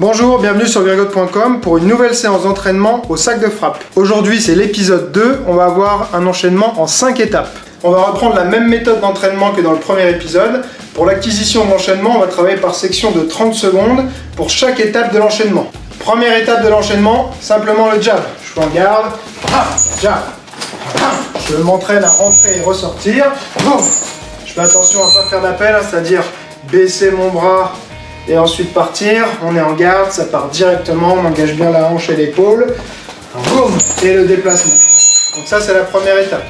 Bonjour, bienvenue sur virgote.com pour une nouvelle séance d'entraînement au sac de frappe. Aujourd'hui c'est l'épisode 2, on va avoir un enchaînement en 5 étapes. On va reprendre la même méthode d'entraînement que dans le premier épisode. Pour l'acquisition de l'enchaînement, on va travailler par section de 30 secondes pour chaque étape de l'enchaînement. Première étape de l'enchaînement, simplement le jab. Je suis en garde, jab. Je m'entraîne à rentrer et ressortir. Boum. Je fais attention à ne pas faire d'appel, c'est-à-dire baisser mon bras et ensuite partir. On est en garde, ça part directement, on engage bien la hanche et l'épaule. Boum. Et le déplacement. Donc ça c'est la première étape.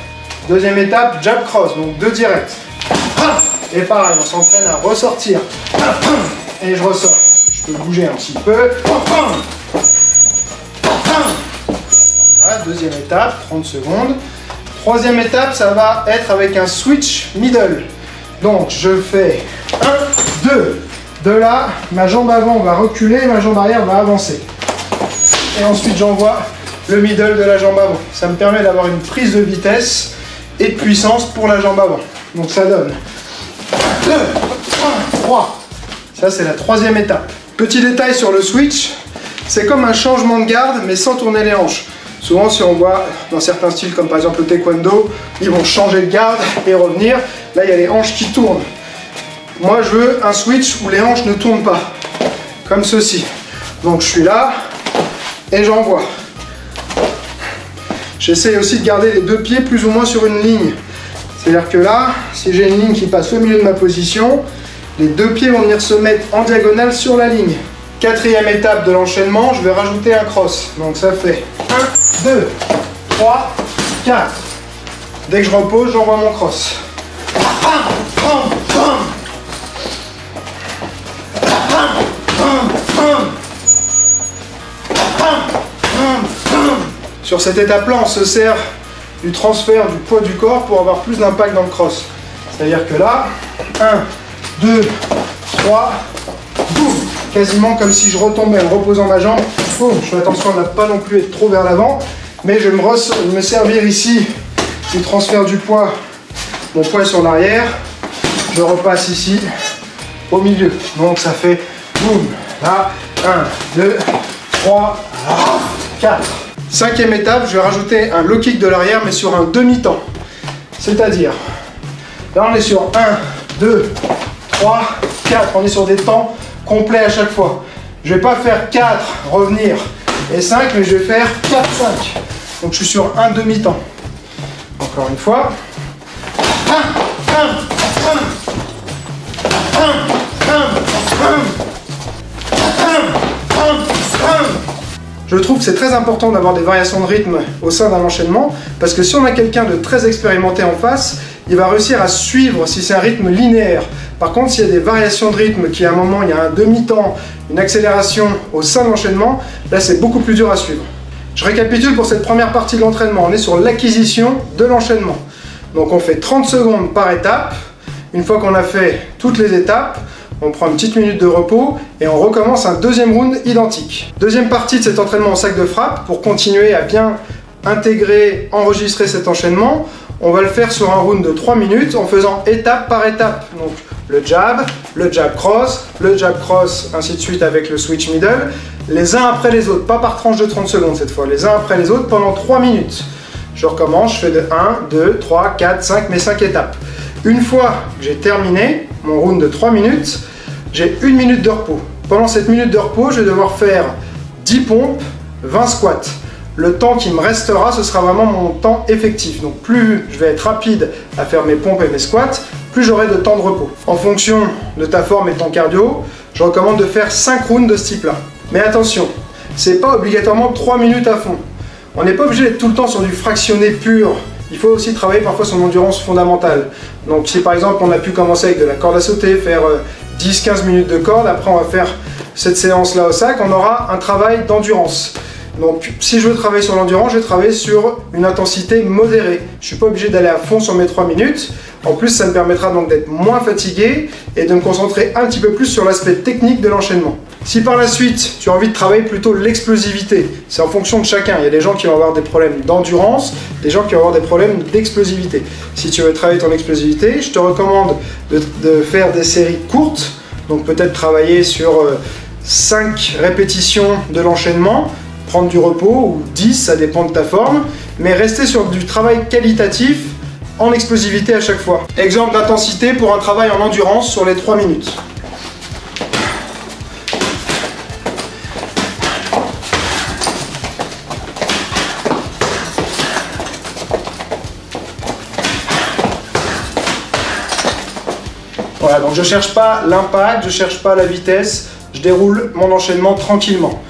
Deuxième étape, jab cross, donc 2 directs. Et pareil, on s'entraîne à ressortir. Et je ressors. Je peux bouger un petit peu. Voilà, deuxième étape, 30 secondes. Troisième étape, ça va être avec un switch middle. Donc je fais 1, 2. De là, ma jambe avant va reculer, ma jambe arrière va avancer. Et ensuite j'envoie le middle de la jambe avant. Ça me permet d'avoir une prise de vitesse et de puissance pour la jambe avant. Donc ça donne 2, 1, 3. Ça c'est la troisième étape. Petit détail sur le switch, c'est comme un changement de garde mais sans tourner les hanches. Souvent si on voit dans certains styles comme par exemple le taekwondo, ils vont changer de garde et revenir. Là il y a les hanches qui tournent. Moi je veux un switch où les hanches ne tournent pas. Comme ceci. Donc je suis là et j'envoie. J'essaie aussi de garder les deux pieds plus ou moins sur une ligne. C'est-à-dire que là, si j'ai une ligne qui passe au milieu de ma position, les deux pieds vont venir se mettre en diagonale sur la ligne. Quatrième étape de l'enchaînement, je vais rajouter un cross. Donc ça fait 1, 2, 3, 4. Dès que je repose, j'envoie mon cross. Sur cette étape-là, on se sert du transfert du poids du corps pour avoir plus d'impact dans le cross. C'est-à-dire que là, 1, 2, 3, boum, quasiment comme si je retombais en reposant ma jambe. Boum, je fais attention à ne pas non plus être trop vers l'avant, mais je vais me servir ici du transfert du poids. Mon poids est sur l'arrière, je repasse ici au milieu. Donc ça fait boum, là, 1, 2, 3, 4. Cinquième étape, je vais rajouter un low kick de l'arrière mais sur un demi-temps. C'est-à-dire, là on est sur 1, 2, 3, 4. On est sur des temps complets à chaque fois. Je ne vais pas faire 4, revenir et 5, mais je vais faire 4, 5. Donc je suis sur un demi-temps. Encore une fois. 1, 1, 1, 1, 1, 1, 1, 1, 1. Je trouve que c'est très important d'avoir des variations de rythme au sein d'un enchaînement parce que si on a quelqu'un de très expérimenté en face, il va réussir à suivre si c'est un rythme linéaire. Par contre, s'il y a des variations de rythme, qui à un moment il y a un demi-temps, une accélération au sein de l'enchaînement, là c'est beaucoup plus dur à suivre. Je récapitule pour cette première partie de l'entraînement. On est sur l'acquisition de l'enchaînement. Donc on fait 30 secondes par étape. Une fois qu'on a fait toutes les étapes, on prend une petite minute de repos et on recommence un deuxième round identique. Deuxième partie de cet entraînement en sac de frappe, pour continuer à bien intégrer, enregistrer cet enchaînement, on va le faire sur un round de 3 minutes en faisant étape par étape. Donc le jab cross, ainsi de suite avec le switch middle, les uns après les autres, pas par tranche de 30 secondes cette fois, les uns après les autres pendant 3 minutes. Je recommence, je fais de 1, 2, 3, 4, 5, mes 5 étapes. Une fois que j'ai terminé mon round de 3 minutes, j'ai 1 minute de repos. Pendant cette minute de repos, je vais devoir faire 10 pompes, 20 squats. Le temps qui me restera, ce sera vraiment mon temps effectif. Donc plus je vais être rapide à faire mes pompes et mes squats, plus j'aurai de temps de repos. En fonction de ta forme et de ton cardio, je recommande de faire 5 rounds de ce type-là. Mais attention, c'est pas obligatoirement 3 minutes à fond. On n'est pas obligé d'être tout le temps sur du fractionné pur. Il faut aussi travailler parfois son endurance fondamentale. Donc si par exemple on a pu commencer avec de la corde à sauter, faire 10-15 minutes de corde, après on va faire cette séance-là au sac, on aura un travail d'endurance. Donc si je veux travailler sur l'endurance, je vais travailler sur une intensité modérée. Je ne suis pas obligé d'aller à fond sur mes 3 minutes. En plus, ça me permettra donc d'être moins fatigué et de me concentrer un petit peu plus sur l'aspect technique de l'enchaînement. Si par la suite, tu as envie de travailler plutôt l'explosivité, c'est en fonction de chacun. Il y a des gens qui vont avoir des problèmes d'endurance, des gens qui vont avoir des problèmes d'explosivité. Si tu veux travailler ton explosivité, je te recommande de faire des séries courtes. Donc peut-être travailler sur 5 répétitions de l'enchaînement, prendre du repos, ou 10, ça dépend de ta forme, mais rester sur du travail qualitatif en explosivité à chaque fois. Exemple d'intensité pour un travail en endurance sur les 3 minutes. Voilà, donc je cherche pas l'impact, je cherche pas la vitesse, je déroule mon enchaînement tranquillement.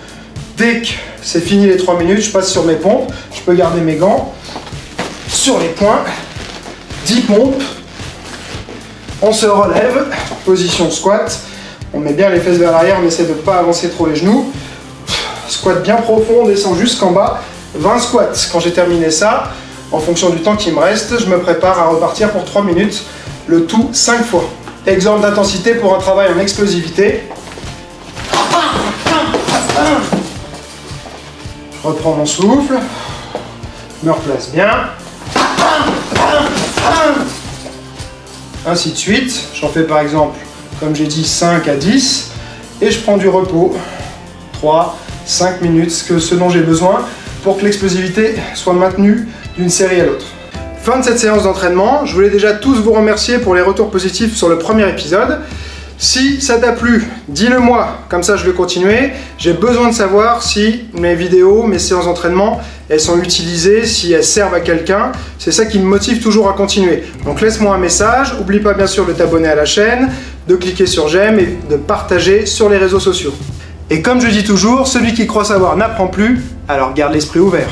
Dès que c'est fini les 3 minutes, je passe sur mes pompes, je peux garder mes gants, sur les poings, 10 pompes, on se relève, position squat, on met bien les fesses vers l'arrière, on essaie de ne pas avancer trop les genoux, squat bien profond, on descend jusqu'en bas, 20 squats. Quand j'ai terminé ça, en fonction du temps qui me reste, je me prépare à repartir pour 3 minutes, le tout 5 fois. Exemple d'intensité pour un travail en explosivité. Je reprends mon souffle, me replace bien. Ainsi de suite. J'en fais par exemple, comme j'ai dit, 5 à 10. Et je prends du repos. 3, 5 minutes, ce dont j'ai besoin pour que l'explosivité soit maintenue d'une série à l'autre. Fin de cette séance d'entraînement, je voulais déjà tous vous remercier pour les retours positifs sur le premier épisode. Si ça t'a plu, dis-le moi, comme ça je vais continuer. J'ai besoin de savoir si mes vidéos, mes séances d'entraînement, elles sont utilisées, si elles servent à quelqu'un. C'est ça qui me motive toujours à continuer. Donc laisse-moi un message, n'oublie pas bien sûr de t'abonner à la chaîne, de cliquer sur j'aime et de partager sur les réseaux sociaux. Et comme je dis toujours, celui qui croit savoir n'apprend plus, alors garde l'esprit ouvert.